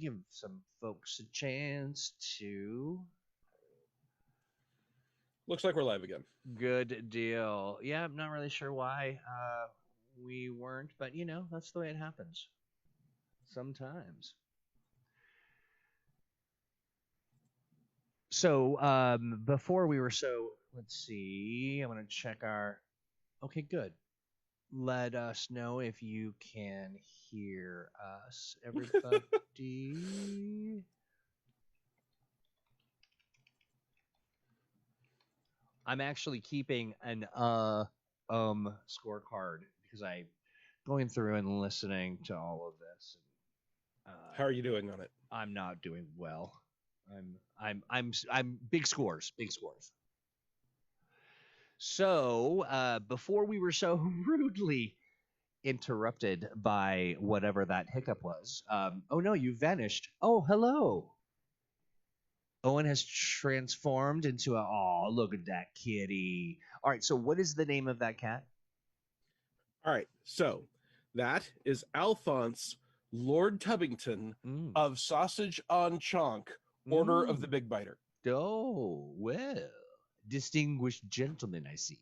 give some folks a chance to. Looks like we're live again. Good deal. Yeah, I'm not really sure why we weren't, but that's the way it happens sometimes. So before we were let's see. I'm gonna check our. Okay, good. Let us know if you can hear us, everybody. I'm actually keeping an scorecard because I'm going through and listening to all of this. How are you doing on it? I'm not doing well. I'm big scores. So before we were so rudely interrupted by whatever that hiccup was. Oh no, you vanished. Oh, hello. Owen has transformed into oh, look at that kitty. All right, so what is the name of that cat? All right, so that is Alphonse Lord Tubbington of Sausage on Chonk, Order of the Big Biter. Oh, well, distinguished gentleman, I see.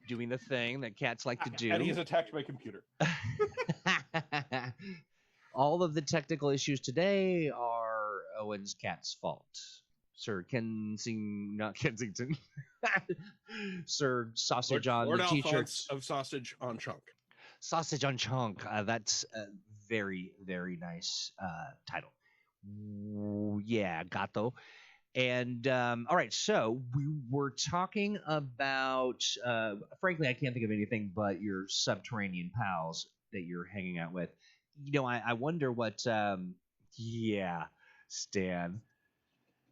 Doing the thing that cats like to do. And he has attacked my computer. All of the technical issues today are Owen's cat's fault. Sir not Kensington. Sir Sausage on Lord the Alphonse of Sausage on Chonk. Sausage on Chonk. That's a very, very nice title. Yeah, gato. And all right, so we were talking about, frankly, I can't think of anything but your subterranean pals that you're hanging out with. I wonder what,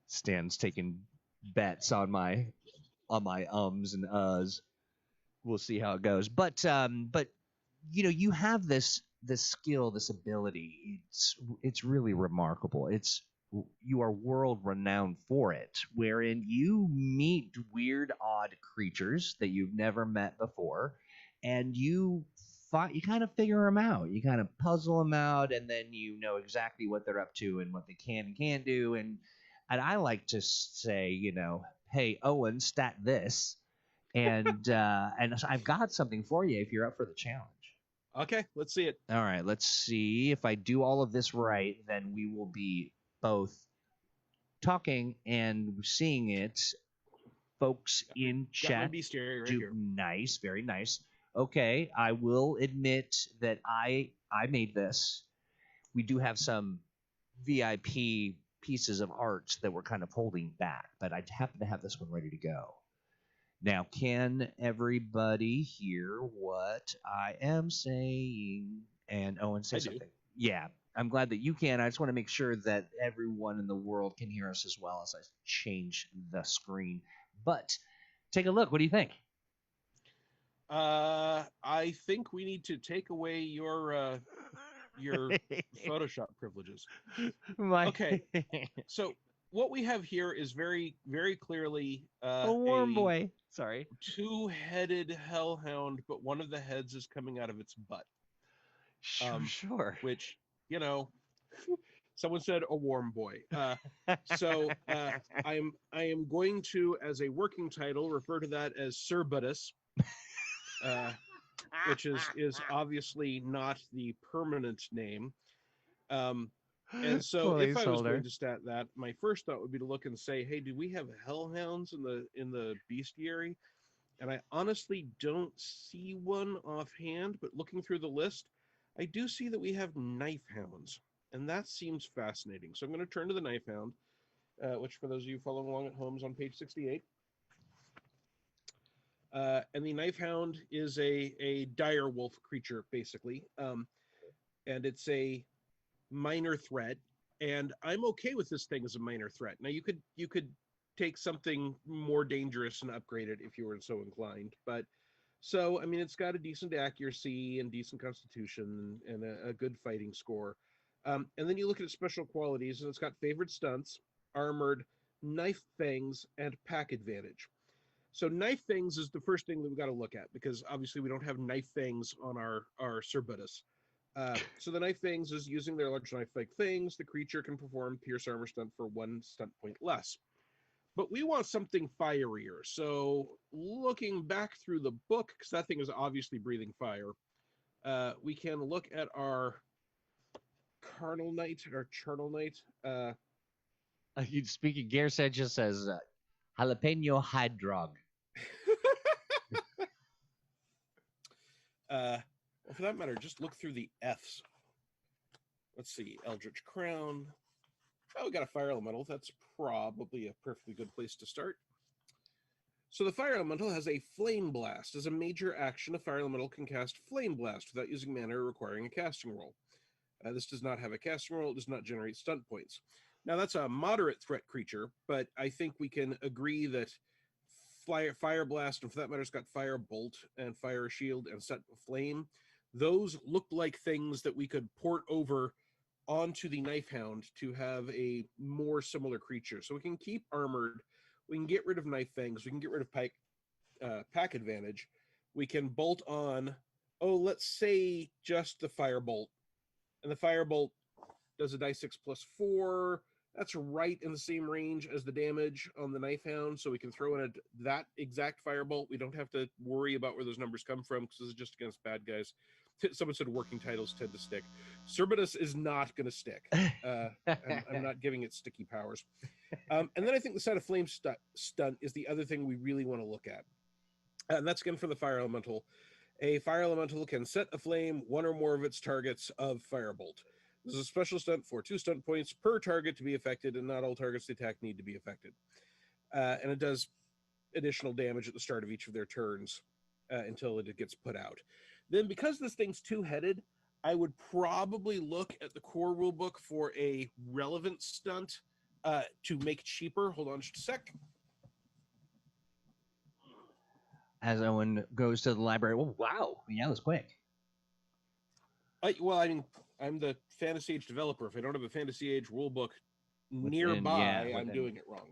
Stan's taking bets on my ums and uhs. We'll see how it goes. But you have this skill, this ability. It's really remarkable. You are world renowned for it, wherein you meet weird, odd creatures that you've never met before, and you kind of figure them out. You kind of puzzle them out, and then you know exactly what they're up to and what they can and can't do. And I like to say, hey, Owen, stat this, and and I've got something for you if you're up for the challenge. Okay, let's see it. All right, let's see. If I do all of this right, then we will be both talking and seeing it. Folks in chat right do here. Nice, very nice. Okay, I will admit that I made this. We do have some VIP pieces of art that we're kind of holding back, but I happen to have this one ready to go. Now, can everybody hear what I am saying? And Owen, say something. Yeah, I'm glad that you can. I just want to make sure that everyone in the world can hear us as well as I change the screen. But take a look. What do you think? I think we need to take away your Photoshop privileges. Okay, so what we have here is very, very clearly a warm boy. Sorry. Two-headed hellhound, but one of the heads is coming out of its butt. Sure. Which, someone said a warm boy. So I am going to, as a working title, refer to that as Sir Buddhist, which is obviously not the permanent name. And so if I was going to stat that, my first thought would be to look and say, hey, do we have hellhounds in the bestiary? And I honestly don't see one offhand, but looking through the list, I do see that we have Knifehounds, and that seems fascinating. So I'm going to turn to the Knifehound, which for those of you following along at home is on page 68. And the Knifehound is a dire wolf creature, basically. And it's a minor threat, and I'm okay with this thing as a minor threat. Now you could take something more dangerous and upgrade it if you were so inclined, but so I mean it's got a decent accuracy and decent constitution and a good fighting score, and then you look at its special qualities and it's got favored stunts, armored, knife fangs, and pack advantage. So knife fangs is the first thing that we got to look at, because obviously we don't have knife fangs on our Sir Buddhist. So the knife fangs is using their large knife-like fangs. The creature can perform pierce armor stunt for 1 stunt point less. But we want something fierier. So looking back through the book, because that thing is obviously breathing fire, we can look at our Carnal Knight, our Charnel Knight. Speaking, Gear just says jalapeno hydrog. Well, for that matter, just look through the Fs. Let's see, Eldritch Crown. Oh, we got a fire elemental. That's probably a perfectly good place to start. So the fire elemental has a flame blast. As a major action, a fire elemental can cast flame blast without using mana or requiring a casting roll. This does not have a casting roll. It does not generate stunt points. Now that's a moderate threat creature, but I think we can agree that fire blast, and for that matter, it's got fire bolt and fire shield and set flame. Those look like things that we could port over onto the Knifehound to have a more similar creature. So we can keep armored. We can get rid of knife fangs. We can get rid of pack advantage. We can bolt on, let's say just the firebolt. And the firebolt does a die 6 plus 4. That's right in the same range as the damage on the Knifehound. So we can throw in that exact firebolt. We don't have to worry about where those numbers come from because this is just against bad guys. Someone said working titles tend to stick. Cerberus is not going to stick. I'm not giving it sticky powers. And then I think the Side of Flame stunt is the other thing we really want to look at. And that's again for the fire elemental. A fire elemental can set aflame one or more of its targets of firebolt. This is a special stunt for 2 stunt points per target to be affected, and not all targets the attack need to be affected. And it does additional damage at the start of each of their turns until it gets put out. Then because this thing's 2-headed, I would probably look at the core rulebook for a relevant stunt to make cheaper. Hold on just a sec. As Owen goes to the library. Oh, wow. Yeah, that was quick. I'm the Fantasy Age developer. If I don't have a Fantasy Age rulebook nearby, I'm doing it wrong.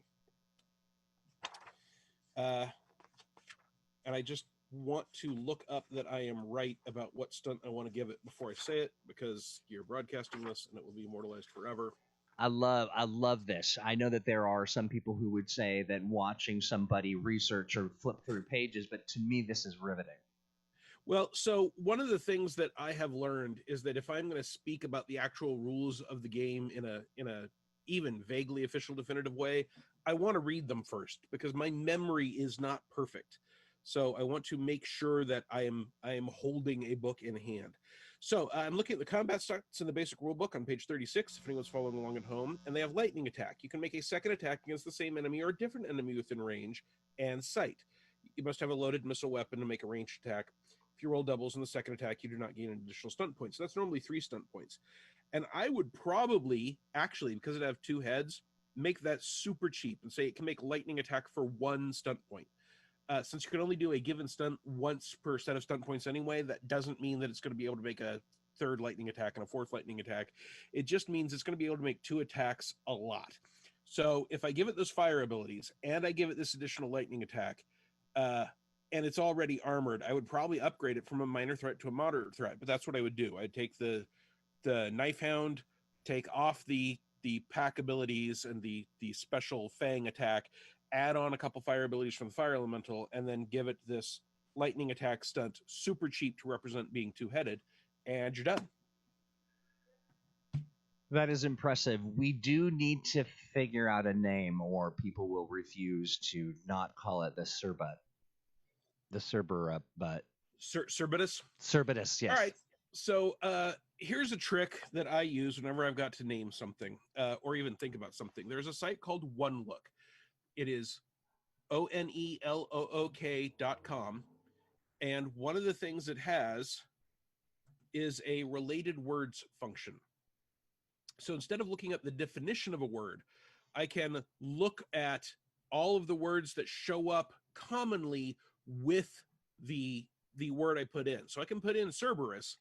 And I just want to look up that I am right about what stunt I want to give it before I say it, because you're broadcasting this and it will be immortalized forever. I love this. I know that there are some people who would say that watching somebody research or flip through pages, but to me, this is riveting. Well, so one of the things that I have learned is that if I'm going to speak about the actual rules of the game in a even vaguely official definitive way, I want to read them first because my memory is not perfect. So I want to make sure that I am holding a book in hand. So I'm looking at the combat stats in the basic rulebook on page 36, if anyone's following along at home, and they have lightning attack. You can make a second attack against the same enemy or a different enemy within range and sight. You must have a loaded missile weapon to make a ranged attack. If you roll doubles in the second attack, you do not gain an additional stunt point. So that's normally 3 stunt points. And I would probably, actually, because it have 2 heads, make that super cheap and say it can make lightning attack for 1 stunt point. Since you can only do a given stunt once per set of stunt points anyway, that doesn't mean that it's going to be able to make a 3rd lightning attack and a 4th lightning attack. It just means it's going to be able to make 2 attacks a lot. So if I give it those fire abilities and I give it this additional lightning attack, and it's already armored, I would probably upgrade it from a minor threat to a moderate threat. But that's what I would do. I'd take the Knifehound, take off the pack abilities and the special fang attack, add on a couple fire abilities from the fire elemental, and then give it this lightning attack stunt super cheap to represent being 2-headed, and you're done. That is impressive. We do need to figure out a name, or people will refuse to not call it the Cerbut. The Cerberus, but Cerberus? Cerberus, yes. All right. So here's a trick that I use whenever I've got to name something or even think about something. There's a site called One Look. It is ONELOOK.com. And one of the things it has is a related words function. So instead of looking up the definition of a word, I can look at all of the words that show up commonly with the word I put in. So I can put in Cerberus,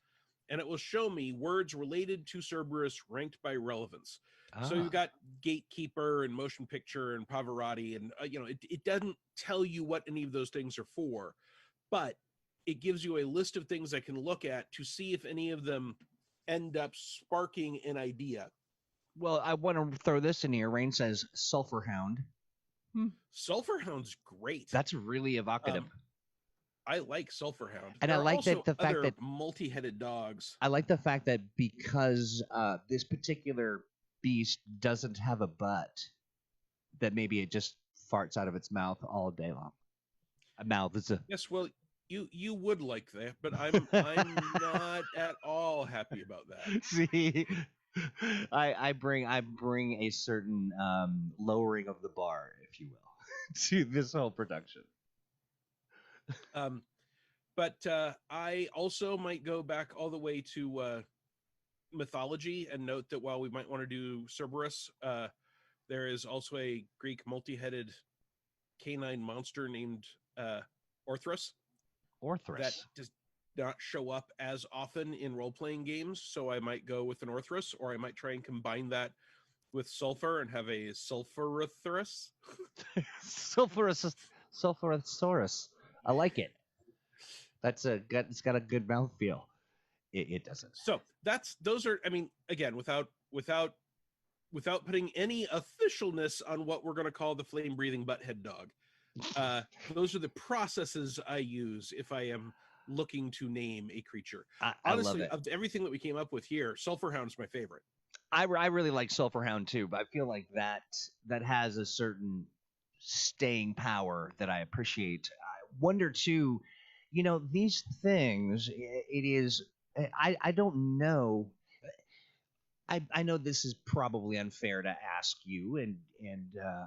and it will show me words related to Cerberus ranked by relevance. So you've got gatekeeper and motion picture and Pavarotti, and it doesn't tell you what any of those things are for, but it gives you a list of things I can look at to see if any of them end up sparking an idea. Well, I want to throw this in here. Rain says Sulphur Hound. Sulphur Hound's great. That's really evocative. I like Sulphur Hound. And there I are like also that the fact other that multi-headed dogs. I like the fact that because this particular beast doesn't have a butt, that maybe it just farts out of its mouth all day long. A mouth is a Yes, well, you would like that, but I'm not at all happy about that. see. I bring a certain lowering of the bar, if you will, to this whole production. But I also might go back all the way to mythology and note that while we might want to do Cerberus, there is also a Greek multi-headed canine monster named Orthrus. Orthrus. That does not show up as often in role-playing games, so I might go with an Orthrus, or I might try and combine that with sulfur and have a Sulphurothrus. Sulphurosaurus. I like it. It's got a good mouthfeel. It doesn't. So those are, I mean, again, without putting any officialness on what we're going to call the flame breathing butthead dog. Those are the processes I use if I am looking to name a creature. Honestly, love it. Of everything that we came up with here, Sulphur Hound is my favorite. I really like Sulphur Hound too, but I feel like that has a certain staying power that I appreciate. I wonder too, these things. It is. I don't know. I know this is probably unfair to ask you, and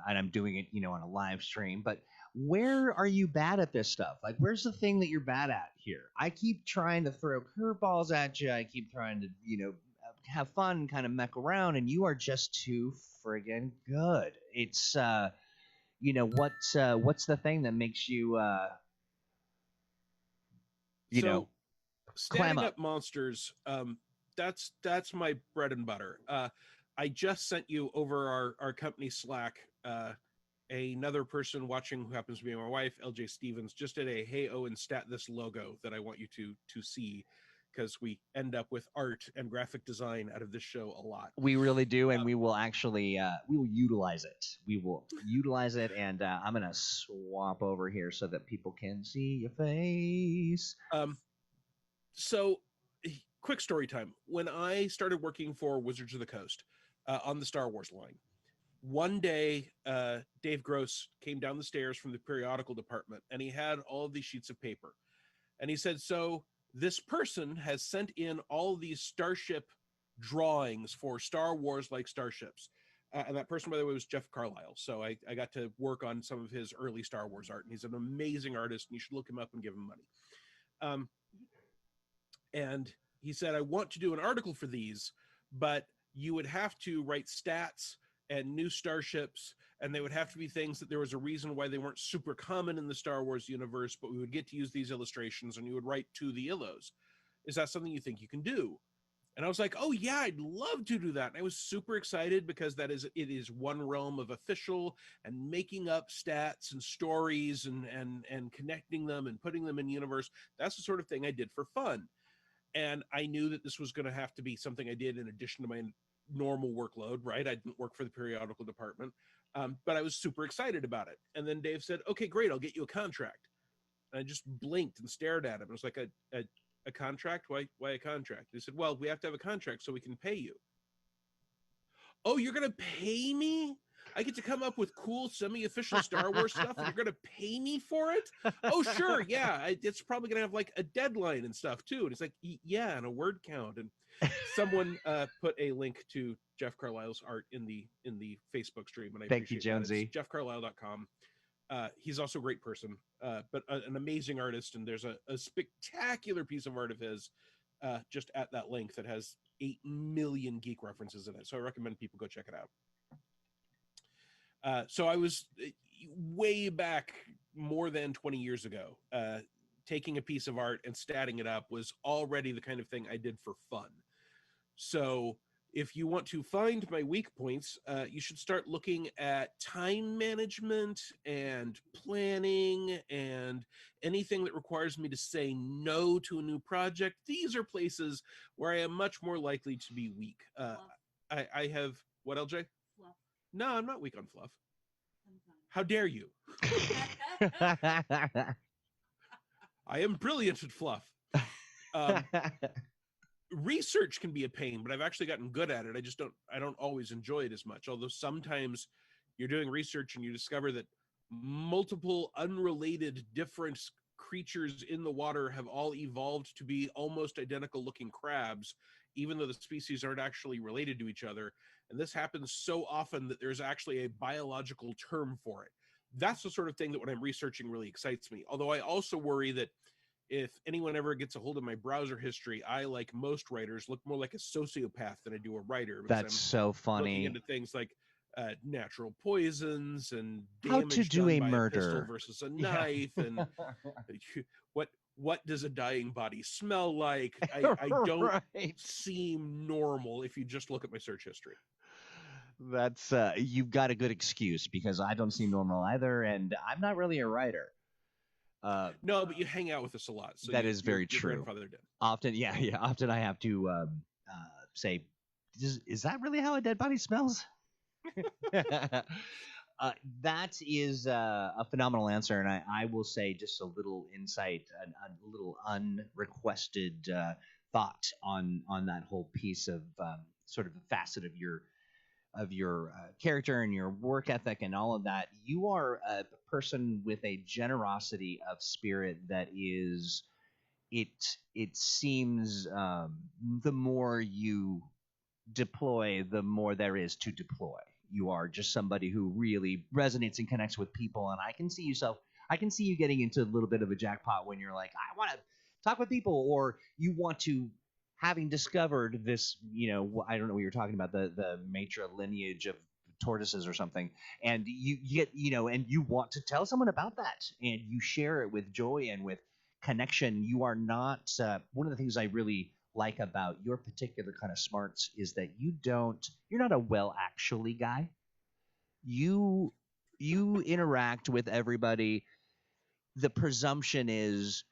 I'm doing it, on a live stream. But where are you bad at this stuff? Like, where's the thing that you're bad at here? I keep trying to throw curveballs at you. I keep trying to, have fun, kind of mech around, and you are just too friggin' good. It's, what's the thing that makes you, standing up monsters. That's my bread and butter. I just sent you over our company Slack. Another person watching who happens to be my wife, LJ Stephens, just did a "Hey Owen, stat this logo" that I want you to see, because we end up with art and graphic design out of this show a lot. We really do, and we will actually we will utilize it. We will utilize it, and I'm gonna swap over here so that people can see your face. So, quick story time. When I started working for Wizards of the Coast on the Star Wars line, one day Dave Gross came down the stairs from the periodical department, and he had all of these sheets of paper. And he said, so this person has sent in all these starship drawings for Star Wars-like starships. And that person, by the way, was Jeff Carlisle. So I got to work on some of his early Star Wars art, and he's an amazing artist, and you should look him up and give him money. And he said, I want to do an article for these, but you would have to write stats and new starships, and they would have to be things that there was a reason why they weren't super common in the Star Wars universe, but we would get to use these illustrations, and you would write to the illos. Is that something you think you can do? And I was like, oh yeah, I'd love to do that. And I was super excited because it is one realm of official and making up stats and stories and connecting them and putting them in universe. That's the sort of thing I did for fun. And I knew that this was going to have to be something I did in addition to my normal workload, right? I didn't work for the periodical department, but I was super excited about it. And then Dave said, okay, great, I'll get you a contract. And I just blinked and stared at him. It was like a contract? Why a contract? He said, well, we have to have a contract so we can pay you. Oh, you're going to pay me? I get to come up with cool semi-official Star Wars stuff and you're going to pay me for it? Oh, sure. Yeah. It's probably going to have like a deadline and stuff too. And it's like, yeah, and a word count. And someone put a link to Jeff Carlisle's art in the Facebook stream. And I Thank you, appreciate Jonesy. It's jeffcarlisle.com. He's also a great person, but an amazing artist. And there's a spectacular piece of art of his just at that link that has 8 million geek references in it. So I recommend people go check it out. So I was way back more than 20 years ago, taking a piece of art and statting it up was already the kind of thing I did for fun. So If you want to find my weak points, you should start looking at time management and planning and anything that requires me to say no to a new project. These are places where I am much more likely to be weak. I have what, LJ? Fluff. No, I'm not weak on fluff. How dare you? I am brilliant at fluff. Research can be a pain, but I've actually gotten good at it. I don't always enjoy it as much. Although sometimes you're doing research and you discover that multiple unrelated different creatures in the water have all evolved to be almost identical looking crabs, even though the species aren't actually related to each other. And this happens so often that there's actually a biological term for it. That's the sort of thing that when I'm researching really excites me. Although I also worry that if anyone ever gets a hold of my browser history, I, like most writers, look more like a sociopath than I do a writer. That's so funny. Looking into things like natural poisons and how damage to do done a by murder a pistol versus a knife, and what does a dying body smell like? I don't seem normal if you just look at my search history. That's you've got a good excuse, because I don't seem normal either, and I'm not really a writer. No, but you hang out with us a lot. So that is very true. Your grandfather did. Often, yeah. Often I have to say, is that really how a dead body smells? That is a phenomenal answer, and I will say just a little insight, a little unrequested thought on that whole piece of sort of a facet of your character and your work ethic and all of that. You are a person with a generosity of spirit that is, it seems, the more you deploy, the more there is to deploy. You are just somebody who really resonates and connects with people, and I can see you getting into a little bit of a jackpot when you're like, I want to talk with people, or you want to, having discovered this, I don't know what you're talking about, the matrilineage of tortoises or something, and you get, and you want to tell someone about that, and you share it with joy and with connection. You are not, one of the things I really like about your particular kind of smarts is that you're not a well actually guy. You interact with everybody. The presumption is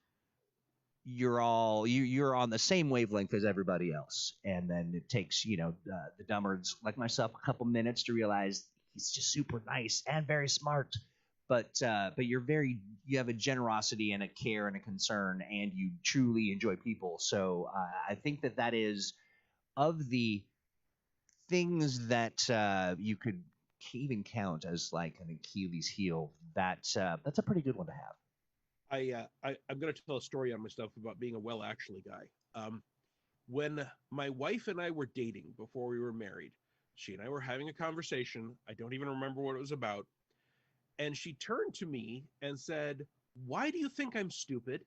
you're on the same wavelength as everybody else, and then it takes the dumbards like myself a couple minutes to realize he's just super nice and very smart, but you have a generosity and a care and a concern, and you truly enjoy people. So I think that is, of the things that you could even count as like an Achilles heel, that's a pretty good one to have. I'm going to tell a story on myself about being a well actually guy. When my wife and I were dating before we were married, she and I were having a conversation. I don't even remember what it was about. And she turned to me and said, "Why do you think I'm stupid?"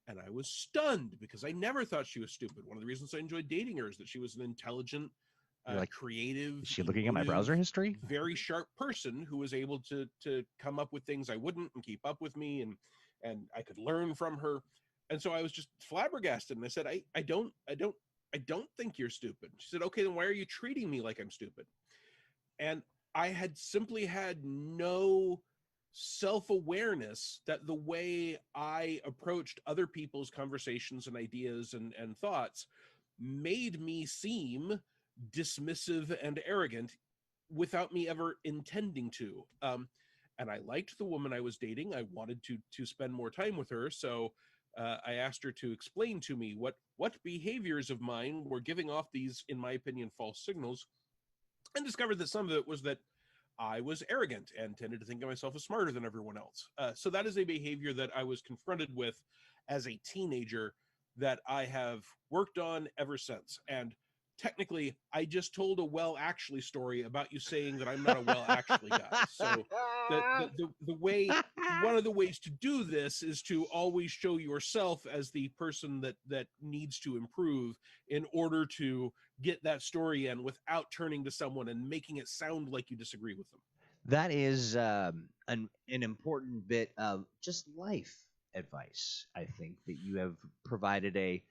And I was stunned because I never thought she was stupid. One of the reasons I enjoyed dating her is that she was an intelligent, creative. Is she looking at my browser history? Very sharp person who was able to come up with things I wouldn't and keep up with me, and I could learn from her. And so I was just flabbergasted. And I said, I don't think you're stupid. She said, "Okay, then why are you treating me like I'm stupid?" And I had simply had no self-awareness that the way I approached other people's conversations and ideas and thoughts made me seem dismissive and arrogant without me ever intending to. And I liked the woman I was dating. I wanted to spend more time with her. So I asked her to explain to me what behaviors of mine were giving off these, in my opinion, false signals, and discovered that some of it was that I was arrogant and tended to think of myself as smarter than everyone else. So that is a behavior that I was confronted with as a teenager that I have worked on ever since. And technically, I just told a well actually story about you saying that I'm not a well actually guy. So the way, one of the ways to do this is to always show yourself as the person that needs to improve in order to get that story in without turning to someone and making it sound like you disagree with them. That is an important bit of just life advice. I think that you have provided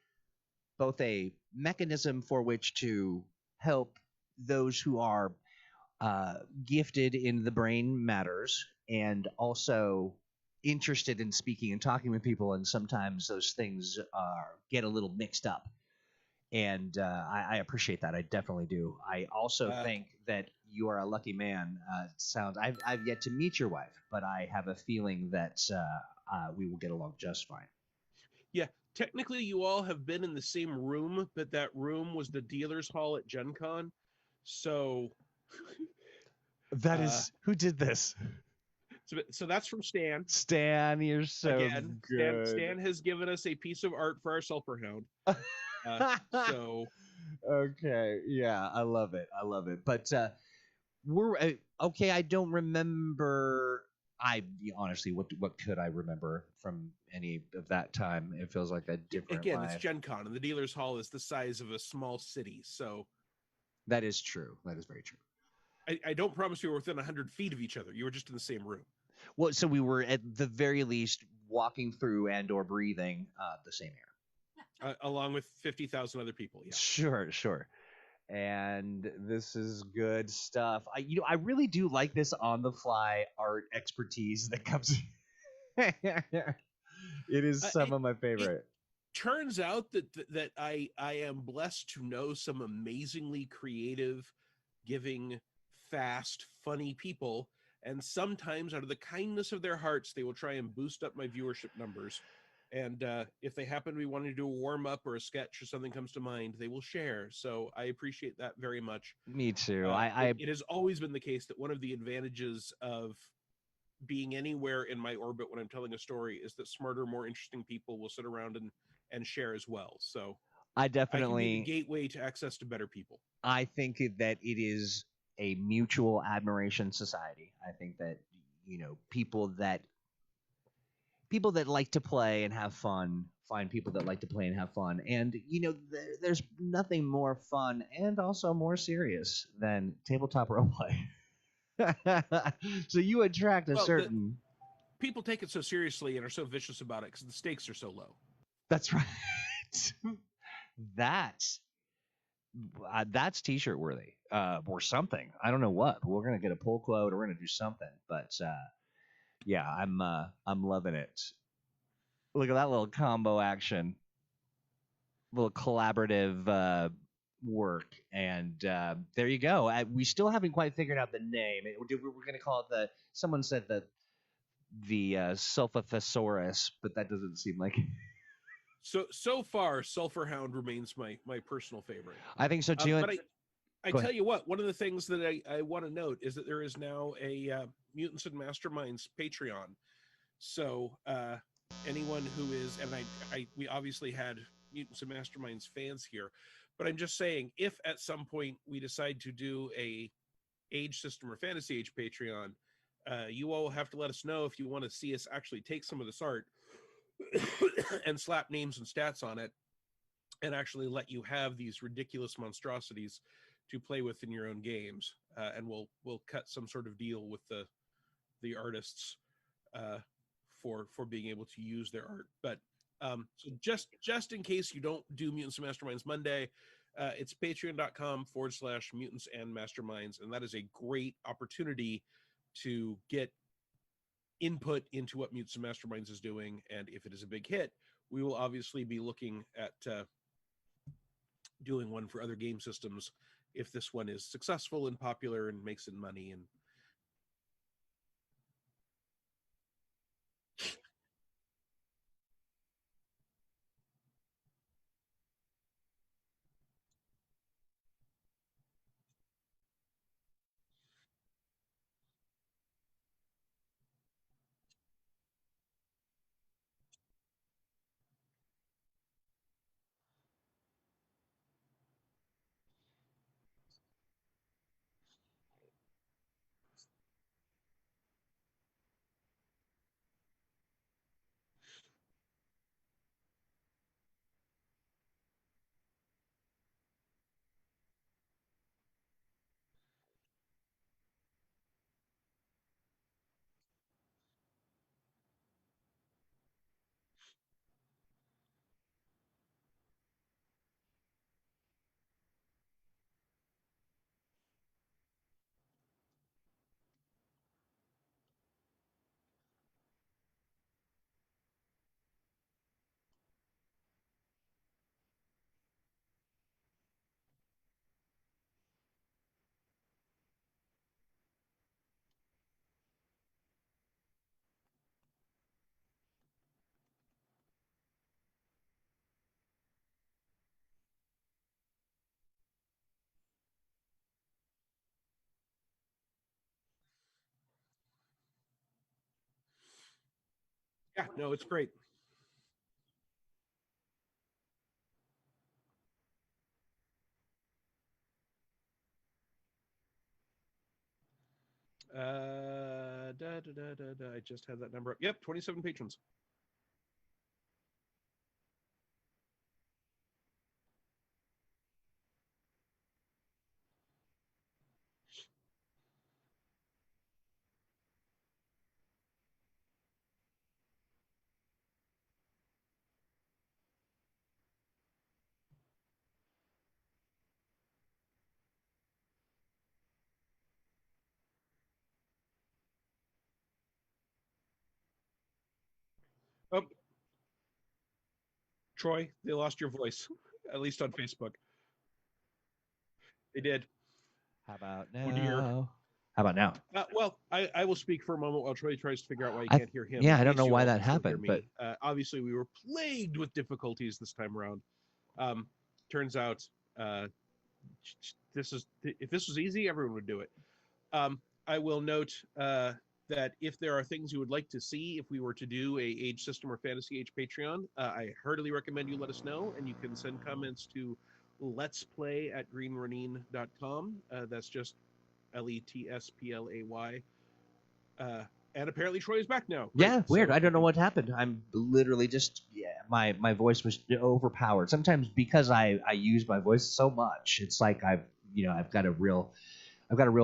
both a mechanism for which to help those who are gifted in the brain matters and also interested in speaking and talking with people, and sometimes those things get a little mixed up. And I appreciate that. I definitely do. I also think that you are a lucky man. Sounds. I've yet to meet your wife, but I have a feeling that we will get along just fine. Yeah, technically, you all have been in the same room, but that room was the dealer's hall at GenCon. So, That is who did this? so that's from Stan. Stan, you're so Again, good. Stan has given us a piece of art for our Sulphur Hound. So okay, yeah, I love it. I love it. But we're okay. I don't remember. I honestly, what could I remember from any of that time? It feels like a different again, life. it's GenCon, and the dealer's hall is the size of a small city. So That is true. That is very true. I don't promise you were within 100 feet of each other. You were just in the same room. Well, so we were at the very least walking through and/or breathing the same air, along with 50,000 other people. Yeah. Sure, sure. And this is good stuff. I really do like this on the fly art expertise that comes. It is some of my favorite. Turns out that I am blessed to know some amazingly creative, giving, fast, funny people, and sometimes out of the kindness of their hearts, they will try and boost up my viewership numbers. And if they happen to be wanting to do a warm up or a sketch or something comes to mind, they will share. So I appreciate that very much. Me too. It has always been the case that one of the advantages of being anywhere in my orbit when I'm telling a story is that smarter, more interesting people will sit around and share as well. So I I can definitely be the gateway to access to better people. I think that it is a mutual admiration society. I think that people that like to play and have fun find people that like to play and have fun. And there's nothing more fun and also more serious than tabletop roleplay. So you attract a certain. People take it so seriously and are so vicious about it because the stakes are so low. That's right. that's t-shirt worthy or something. I don't know what, but we're gonna get a pull quote or we're gonna do something. But yeah, I'm loving it. Look at that little combo action, little collaborative work, and there you go. We still haven't quite figured out the name. We're gonna call it someone said the Sulphothesaurus, but that doesn't seem like. So far, Sulphur Hound remains my personal favorite. I think so too. But I tell you what, one of the things that I want to note is that there is now a Mutants and Masterminds Patreon. So anyone who is, and we obviously had Mutants and Masterminds fans here, but I'm just saying, if at some point we decide to do a age system or fantasy age Patreon, you all will have to let us know if you want to see us actually take some of this art and slap names and stats on it and actually let you have these ridiculous monstrosities to play with in your own games. And we'll cut some sort of deal with the artists for being able to use their art. But so just in case you don't do Mutants and Masterminds Monday, it's patreon.com/mutants and masterminds. And that is a great opportunity to get input into what Mutants and Masterminds is doing. And if it is a big hit, we will obviously be looking at doing one for other game systems if this one is successful and popular and makes it money. And Yeah, no, it's great. I just had that number up. Yep, 27 patrons. Oh, Troy, they lost your voice, at least on Facebook. They did. How about Oh dear. now? How about now? Well, I will speak for a moment while Troy tries to figure out why you I can't hear him. yeah, In I don't case know you why all that can still hear happened, but me. Obviously, we were plagued with difficulties this time around. Turns out, this is if this was easy, everyone would do it. I will note that if there are things you would like to see, if we were to do a age system or fantasy age Patreon, I heartily recommend you let us know, and you can send comments to let's play at greenranine.com. That's just LETSPLAY. And apparently Troy is back now. Great. yeah, weird. So, I don't know what happened. I'm literally just my voice was overpowered. Sometimes because I use my voice so much, it's like I've got a real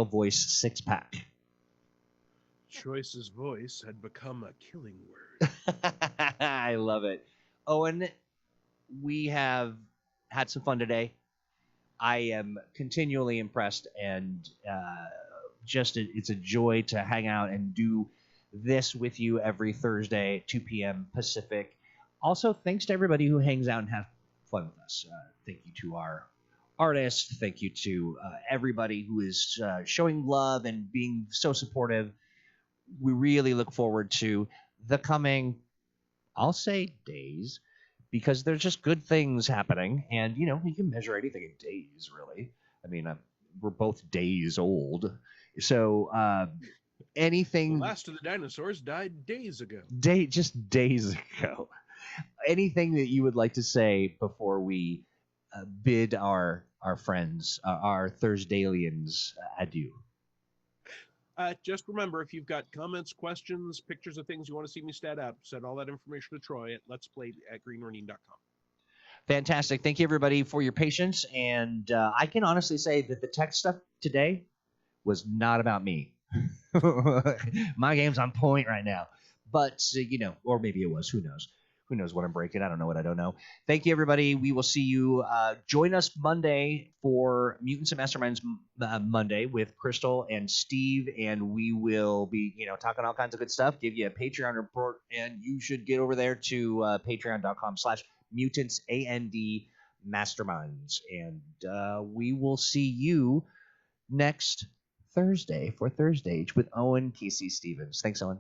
voice six pack. Choice's voice had become a killing word. I love it. Owen, we have had some fun today. I am continually impressed, and it's a joy to hang out and do this with you every Thursday, 2 p.m. Pacific. Also, thanks to everybody who hangs out and has fun with us. Thank you to our artists. Thank you to everybody who is showing love and being so supportive. We really look forward to the coming, I'll say, days, because there's just good things happening, and you can measure anything in days, really. I mean, we're both days old, so The anything last of the dinosaurs died days ago. just days ago. Anything that you would like to say before we bid our friends, our Thursdalians, adieu? Just remember, if you've got comments, questions, pictures of things you want to see me stat up, send all that information to Troy at let's play at greenranine.com. Fantastic. Thank you, everybody, for your patience. And I can honestly say that the tech stuff today was not about me. My game's on point right now. But, or maybe it was. Who knows? Who knows what I'm breaking? I don't know what I don't know. Thank you, everybody. We will see you. Join us Monday for Mutants and Masterminds Monday with Crystal and Steve, and we will be, talking all kinds of good stuff. Give you a Patreon report, and you should get over there to patreon.com/mutants and masterminds, and we will see you next Thursday for ThursdAGE with Owen KC Stephens. Thanks, Owen.